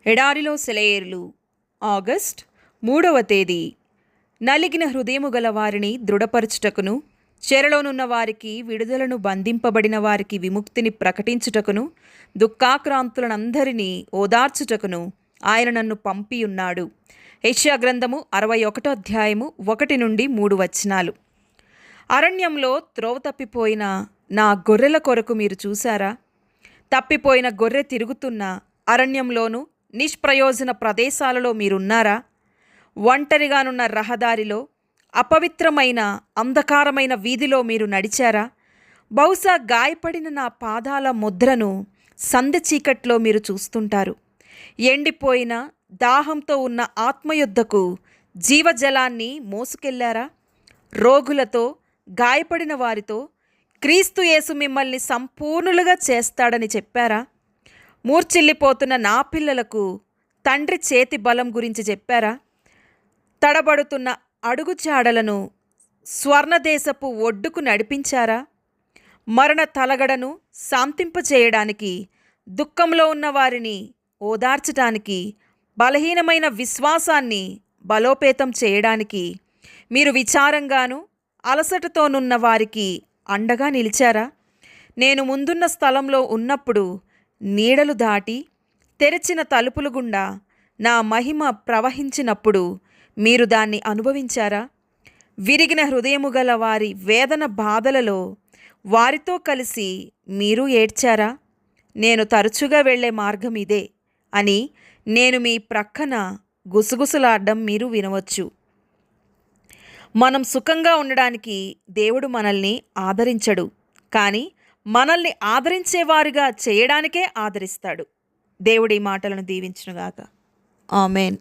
ఎడారిలో సెలయేర్లు ఆగస్ట్ 3వ తేదీ. నలిగిన హృదయము గల వారిని దృఢపరచుటకును, చెరలోనున్న వారికి విడుదలను, బంధింపబడిన వారికి విముక్తిని ప్రకటించుటకును, దుఃఖాక్రాంతులనందరినీ ఓదార్చుటకును ఆయన నన్ను పంపియున్నాడు. యెషయా గ్రంథము 61వ అధ్యాయము 1-3 వచనాలు. అరణ్యంలో త్రోవ తప్పిపోయిన నా గొర్రెల కొరకు మీరు చూశారా? తప్పిపోయిన గొర్రె తిరుగుతున్న అరణ్యంలోనూ నిష్ప్రయోజన ప్రదేశాలలో మీరున్నారా? ఒంటరిగానున్న రహదారిలో, అపవిత్రమైన అంధకారమైన వీధిలో మీరు నడిచారా? బహుశా గాయపడిన నా పాదాల ముద్రను సందె చీకట్లో మీరు చూస్తుంటారు. ఎండిపోయిన దాహంతో ఉన్న ఆత్మయుద్ధకు జీవజలాన్ని మోసుకెళ్లారా? రోగులతో, గాయపడిన వారితో క్రీస్తు యేసు మిమ్మల్ని సంపూర్ణులుగా చేస్తాడని చెప్పారా? మూర్చిల్లిపోతున్న నా పిల్లలకు తండ్రి చేతి బలం గురించి చెప్పారా? తడబడుతున్న అడుగుజాడలను స్వర్ణదేశపు ఒడ్డుకు నడిపించారా? మరణ తలగడను శాంతింపచేయడానికి, దుఃఖంలో ఉన్న వారిని ఓదార్చడానికి, బలహీనమైన విశ్వాసాన్ని బలోపేతం చేయడానికి మీరు విచారంగాను అలసటతోనున్న వారికి అండగా నిలిచారా? నేను ముందున్న స్థలంలో ఉన్నప్పుడు నీడలు దాటి తెరిచిన తలుపుల గుండా నా మహిమ ప్రవహించినప్పుడు మీరు దాన్ని అనుభవించారా? విరిగిన హృదయము గల వారి వేదన బాధలలో వారితో కలిసి మీరు ఏడ్చారా? నేను తరచుగా వెళ్ళే మార్గం ఇదే అని నేను మీ ప్రక్కన గుసగుసలాడడం మీరు వినవచ్చు. మనం సుఖంగా ఉండడానికి దేవుడు మనల్ని ఆదరించడు, కానీ మనల్ని ఆదరించేవారుగా చేయడానికే ఆదరిస్తాడు. దేవుడి మాటలను దీవించునుగాక. ఆమెన్.